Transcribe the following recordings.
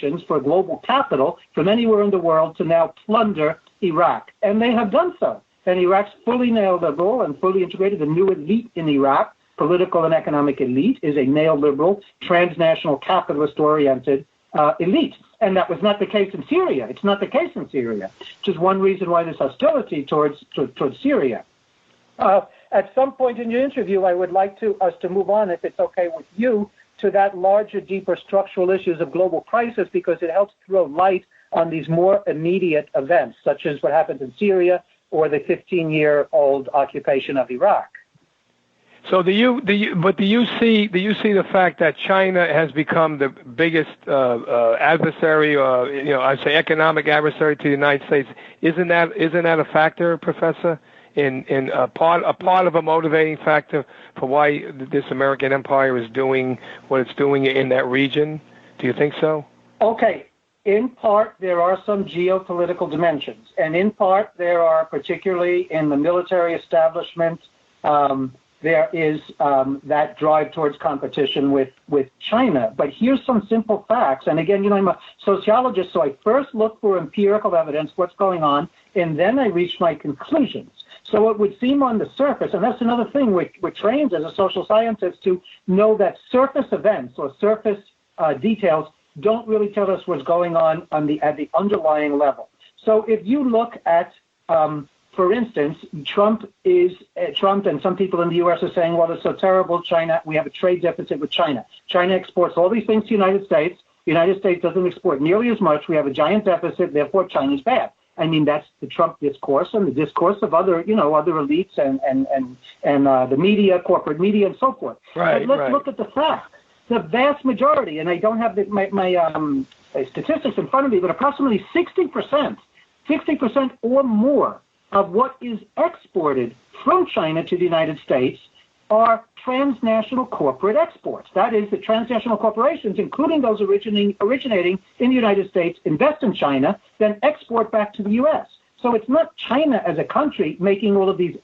corporations for global capital from anywhere in the world to now plunder Iraq. And they have done so. And Iraq's fully neoliberal and fully integrated. The new elite in Iraq, political and economic elite, is a neoliberal, transnational, capitalist-oriented elite. And that was not the case in Syria. It's not the case in Syria, which is one reason why there's hostility towards Syria. At some point in your interview, I would like us to move on, if it's okay with you, to that larger, deeper structural issues of global crisis, because it helps throw light on these more immediate events, such as what happened in Syria or the 15-year-old occupation of Iraq. So do you see the fact that China has become the biggest adversary, I say economic adversary to the United States? Isn't that a factor, Professor? In a part of a motivating factor for why this American empire is doing what it's doing in that region? Do you think so? Okay. In part, there are some geopolitical dimensions, and in part, there are, particularly in the military establishment, there is that drive towards competition with China. But here's some simple facts. And again, I'm a sociologist, so I first look for empirical evidence, what's going on, and then I reach my conclusions. So it would seem on the surface, and that's another thing we're trained as a social scientist to know that surface events or surface details don't really tell us what's going on at the underlying level. So if you look at, for instance, Trump and some people in the U.S. are saying, well, it's so terrible, China, we have a trade deficit with China. China exports all these things to the United States. The United States doesn't export nearly as much. We have a giant deficit, therefore China's bad. I mean, that's the Trump discourse and the discourse of other elites and the media, corporate media, and so forth. Right, but let's look at the facts. The vast majority, and I don't have my statistics in front of me, but approximately 60% or more of what is exported from China to the United States are transnational corporate exports. That is, the transnational corporations, including those originating in the United States, invest in China, then export back to the U.S. So it's not China as a country making all of these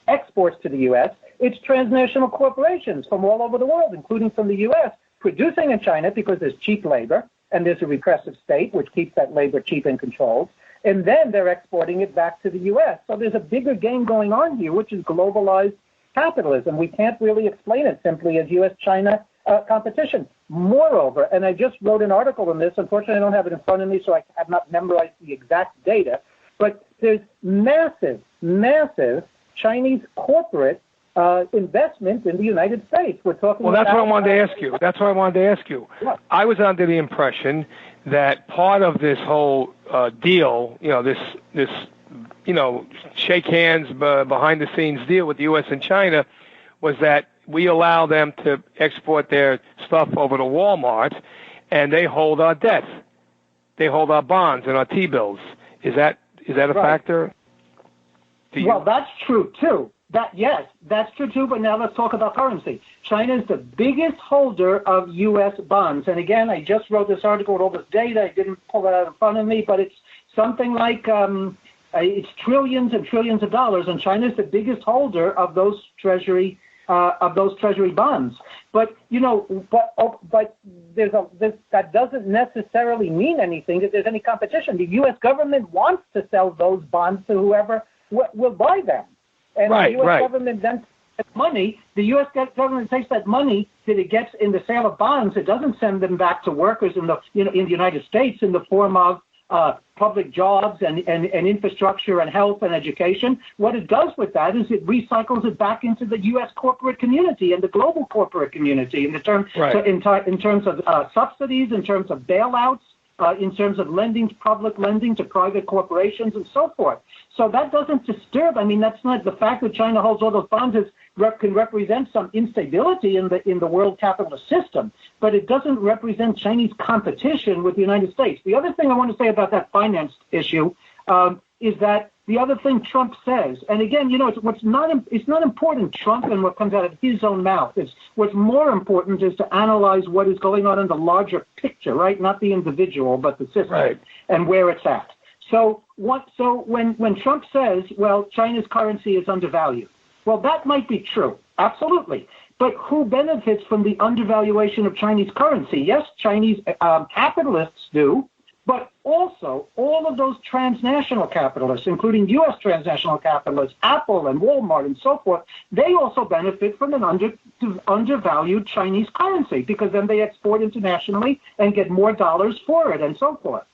exports to the U.S., it's transnational corporations from all over the world, including from the U.S., producing in China because there's cheap labor and there's a repressive state which keeps that labor cheap and controlled, and then they're exporting it back to the U.S. So there's a bigger game going on here, which is globalized capitalism. We can't really explain it simply as U.S.-China competition. Moreover, and I just wrote an article on this, unfortunately I don't have it in front of me, so I have not memorized the exact data, but there's massive Chinese corporate investment in the United States. We're talking. Well, that's what I wanted to ask you. That's what I wanted to ask you. Yeah. I was under the impression that part of this whole deal, this shake hands behind the scenes deal with the U.S. and China, was that we allow them to export their stuff over to Walmart, and they hold our debt, they hold our bonds and our T-bills. Is that a right. factor? Well, that's true too. Yes, that's true too, but now let's talk about currency. China is the biggest holder of U.S. bonds. And again, I just wrote this article with all this data. I didn't pull it out in front of me, but it's something like it's trillions and trillions of dollars, and China is the biggest holder of those treasury bonds. But that doesn't necessarily mean anything that there's any competition. The U.S. government wants to sell those bonds to whoever will buy them. And the U.S. government then takes money. The U.S. government takes that money that it gets in the sale of bonds. It doesn't send them back to workers in the United States in the form of public jobs and infrastructure and health and education. What it does with that is it recycles it back into the U.S. corporate community and the global corporate community in terms of subsidies, in terms of bailouts, in terms of public lending to private corporations and so forth. So that doesn't disturb. I mean, that's not the fact that China holds all those bonds can represent some instability in the world capitalist system, but it doesn't represent Chinese competition with the United States. The other thing I want to say about that finance issue is that the other thing Trump says, and again, it's not important, Trump and what comes out of his own mouth. What's more important is to analyze what is going on in the larger picture, right? Not the individual, but the system, right, and where it's at. So when Trump says, well, China's currency is undervalued, well, that might be true, absolutely. But who benefits from the undervaluation of Chinese currency? Yes, Chinese capitalists do, but also all of those transnational capitalists, including U.S. transnational capitalists, Apple and Walmart and so forth, they also benefit from an undervalued Chinese currency because then they export internationally and get more dollars for it and so forth.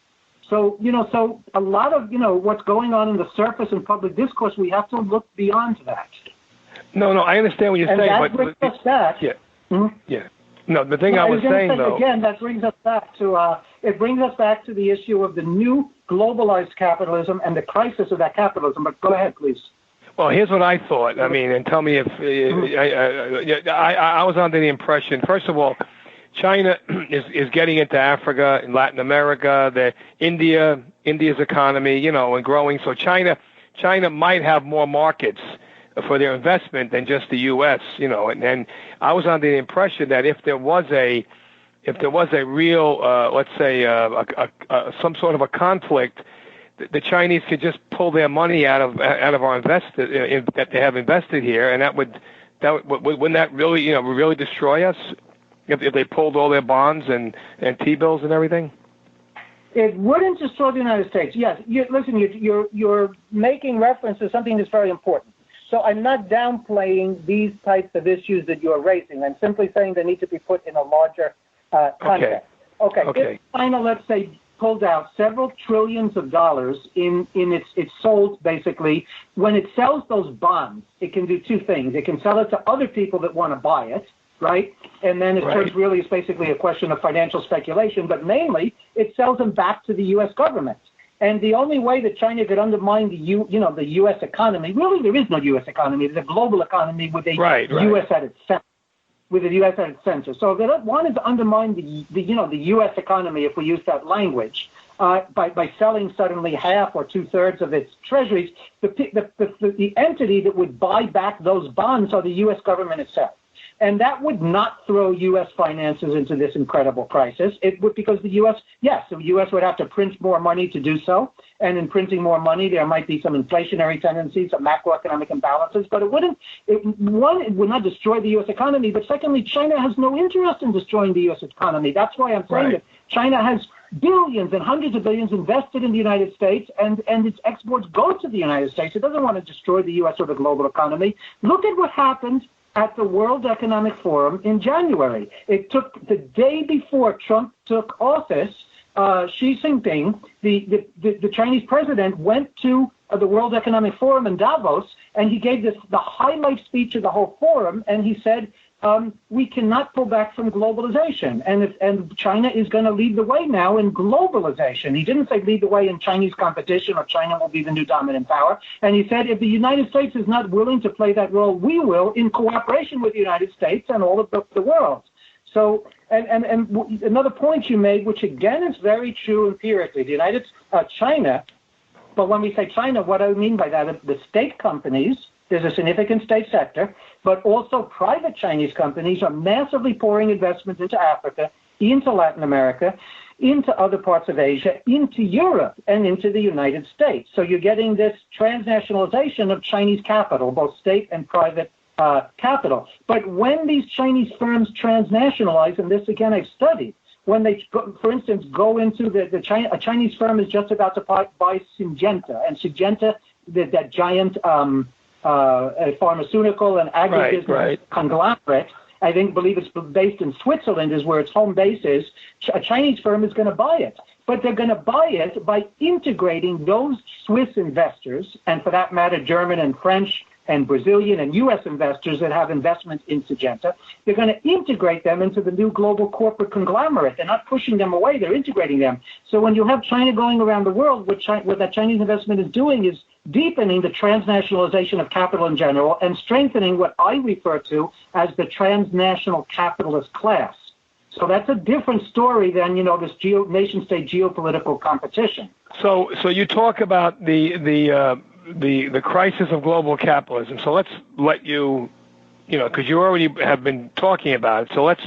So, so a lot of, what's going on in the surface and public discourse, we have to look beyond that. No, I understand what you're saying. That brings us back. Yeah. Mm-hmm. Yeah. No, the thing I was saying, though. Again, that brings us back to, the issue of the new globalized capitalism and the crisis of that capitalism. But go ahead, please. Well, here's what I thought. I mean, and tell me if I was under the impression, first of all, China is getting into Africa and Latin America, India's economy, and growing. So China might have more markets for their investment than just the U.S., and I was under the impression that if there was a real, let's say, some sort of a conflict, the Chinese could just pull their money out of our that they have invested here, and wouldn't that really, really destroy us if they pulled all their bonds and T-bills and everything? It wouldn't destroy the United States. Yes, you're making reference to something that's very important. So I'm not downplaying these types of issues that you're raising. I'm simply saying they need to be put in a larger context. Okay. If China, let's say, pulled out several trillions of dollars in its sold, basically, when it sells those bonds, it can do two things. It can sell it to other people that want to buy it, right? And then it turns really, it's basically a question of financial speculation, but mainly it sells them back to the U.S. government. And the only way that China could undermine the U.S. economy, really there is no U.S. economy. There's a global economy with a U.S. at its center. With the U.S. at its center. So if they wanted to undermine the U.S. economy, if we use that language, by selling suddenly half or 2/3 of its treasuries, the entity that would buy back those bonds are the U.S. government itself. And that would not throw U.S. finances into this incredible crisis. It would, because the U.S. would have to print more money to do so. And in printing more money, there might be some inflationary tendencies, some macroeconomic imbalances. But it would not destroy the U.S. economy. But secondly, China has no interest in destroying the U.S. economy. That's why I'm saying that China has billions and hundreds of billions invested in the United States, and its exports go to the United States. It doesn't want to destroy the U.S. or the global economy. Look at what happened at the World Economic Forum in January. It took the day before Trump took office, Xi Jinping, the Chinese president, went to the World Economic Forum in Davos, and he gave the highlight speech of the whole forum, and he said, we cannot pull back from globalization, and China is going to lead the way now in globalization. He didn't say lead the way in Chinese competition or China will be the new dominant power. And he said if the United States is not willing to play that role, we will in cooperation with the United States and all of the world. So, and another point you made, which again is very true empirically, China, but when we say China, what I mean by that, the state companies, there's a significant state sector, but also private Chinese companies are massively pouring investments into Africa, into Latin America, into other parts of Asia, into Europe, and into the United States. So you're getting this transnationalization of Chinese capital, both state and private capital. But when these Chinese firms transnationalize, and this again I've studied, when they, for instance, go into a Chinese firm is just about to buy Syngenta, and Syngenta, that giant pharmaceutical and agribusiness conglomerate, I believe it's based in Switzerland is where its home base is. A Chinese firm is going to buy it. But they're going to buy it by integrating those Swiss investors, and for that matter, German and French and Brazilian and U.S. investors that have investments in Syngenta. They're going to integrate them into the new global corporate conglomerate. They're not pushing them away. They're integrating them. So when you have China going around the world, what that Chinese investment is doing is deepening the transnationalization of capital in general and strengthening what I refer to as the transnational capitalist class. So that's a different story than, this nation-state geopolitical competition. So you talk about the crisis of global capitalism. So let's let you, because you already have been talking about it. So let's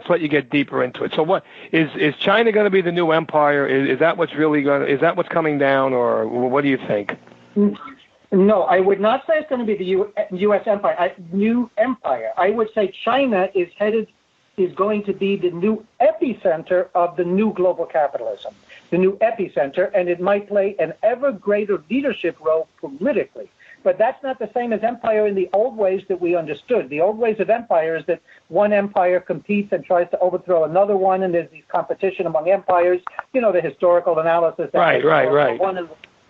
let you get deeper into it. So what is China going to be the new empire? Is that what's really is that what's coming down, or what do you think? No, I would not say it's going to be the U.S. empire, new empire. I would say China is going to be the new epicenter of the new global capitalism, the new epicenter, and it might play an ever greater leadership role politically. But that's not the same as empire in the old ways that we understood. The old ways of empire is that one empire competes and tries to overthrow another one, and there's this competition among empires. You know, the historical analysis. Right. One and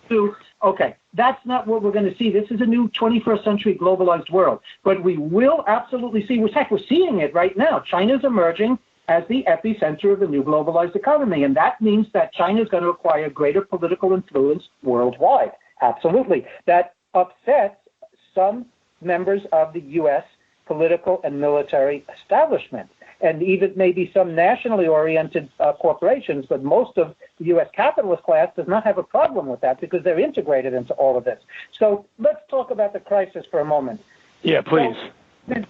two. Okay, that's not what we're going to see. This is a new 21st century globalized world. But we will absolutely see, we're seeing it right now. China's emerging as the epicenter of the new globalized economy, and that means that China is going to acquire greater political influence worldwide. Absolutely. That upsets some members of the U.S. political and military establishment, and even maybe some nationally oriented corporations, but most of the U.S. capitalist class does not have a problem with that because they're integrated into all of this. So let's talk about the crisis for a moment. Yeah, please. So,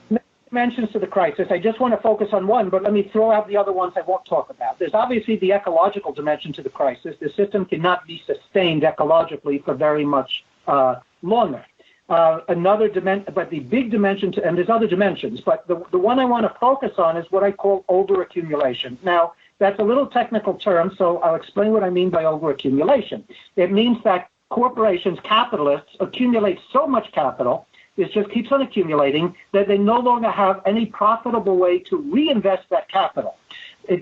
mentions to the crisis. I just want to focus on one, but let me throw out the other ones I won't talk about. There's obviously the ecological dimension to the crisis. The system cannot be sustained ecologically for very much longer. Another dimension, but the big dimension, and there's other dimensions, but the one I want to focus on is what I call overaccumulation. Now, that's a little technical term, so I'll explain what I mean by overaccumulation. It means that corporations, capitalists, accumulate so much capital, it just keeps on accumulating, that they no longer have any profitable way to reinvest that capital.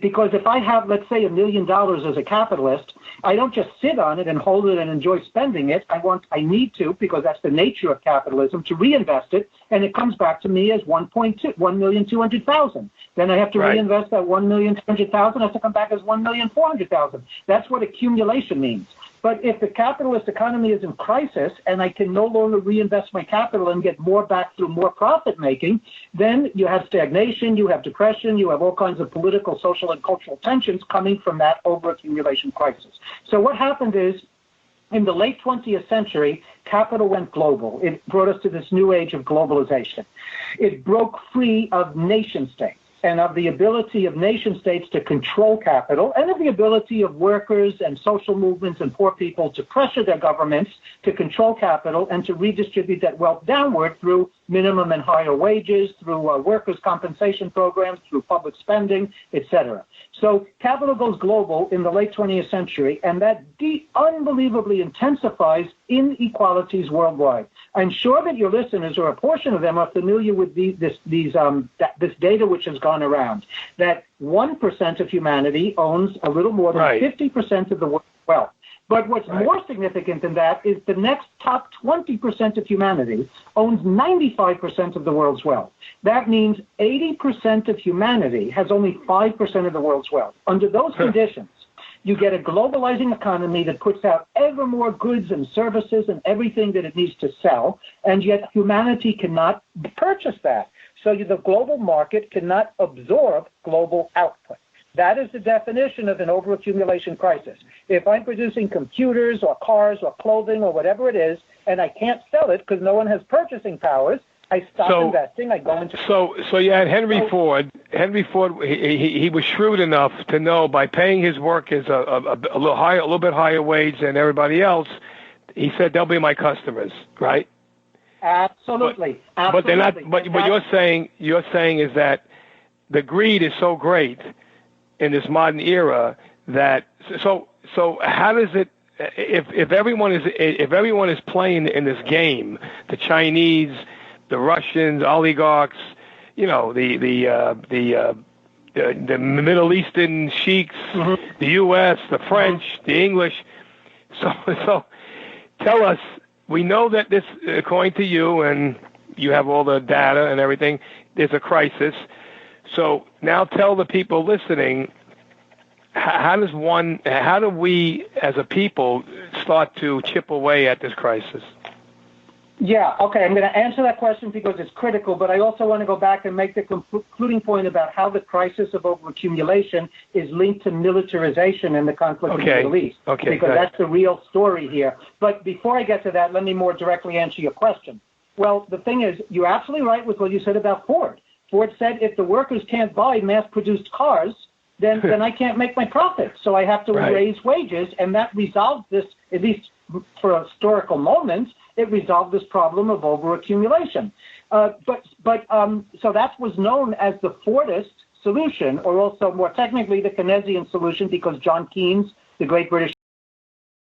Because if I have, let's say, $1 million as a capitalist, I don't just sit on it and hold it and enjoy spending it. I need to, because that's the nature of capitalism, to reinvest it, and it comes back to me as 1,200,000. Then I have to reinvest that 1,200,000 has to come back as 1,400,000. That's what accumulation means. But if the capitalist economy is in crisis and I can no longer reinvest my capital and get more back through more profit making, then you have stagnation, you have depression, you have all kinds of political, social, and cultural tensions coming from that overaccumulation crisis. So what happened is, in the late 20th century, capital went global. It brought us to this new age of globalization. It broke free of nation states and of the ability of nation states to control capital, and of the ability of workers and social movements and poor people to pressure their governments to control capital and to redistribute that wealth downward through minimum and higher wages, through workers' compensation programs, through public spending, etc. So capital goes global in the late 20th century, and that unbelievably intensifies inequalities worldwide. I'm sure that your listeners, or a portion of them, are familiar with this data which has gone around, that 1% of humanity owns a little more than 50% of the world's wealth. But what's more significant than that is the next top 20% of humanity owns 95% of the world's wealth. That means 80% of humanity has only 5% of the world's wealth. Under those conditions, you get a globalizing economy that puts out ever more goods and services and everything that it needs to sell, and yet humanity cannot purchase that. So the global market cannot absorb global output. That is the definition of an overaccumulation crisis. If I'm producing computers or cars or clothing or whatever it is, and I can't sell it because no one has purchasing powers, I stop investing. I go into so you had Henry Ford. Henry Ford, he was shrewd enough to know by paying his workers a little bit higher wage than everybody else. He said they'll be my customers, right? Absolutely. But they're not. But you're saying is that the greed is so great in this modern era that so how does it, if everyone is playing in this game, the Chinese, the Russians, oligarchs, you know, the Middle Eastern sheiks, the U.S., the French, the English, so tell us, we know that this, according to you, and you have all the data and everything, there's a crisis. So now tell the people listening, how do we as a people start to chip away at this crisis? Yeah, okay, I'm going to answer that question because it's critical, but I also want to go back and make the concluding point about how the crisis of overaccumulation is linked to militarization in the conflict in the Middle East, because that's the real story here. But before I get to that, let me more directly answer your question. Well, the thing is, you're absolutely right with what you said about Ford. Ford said if the workers can't buy mass-produced cars, then I can't make my profit. So I have to raise wages, and that resolves this, at least for a historical moment, it resolved this problem of overaccumulation. So that was known as the Fordist solution, or also more technically the Keynesian solution, because John Keynes, the great British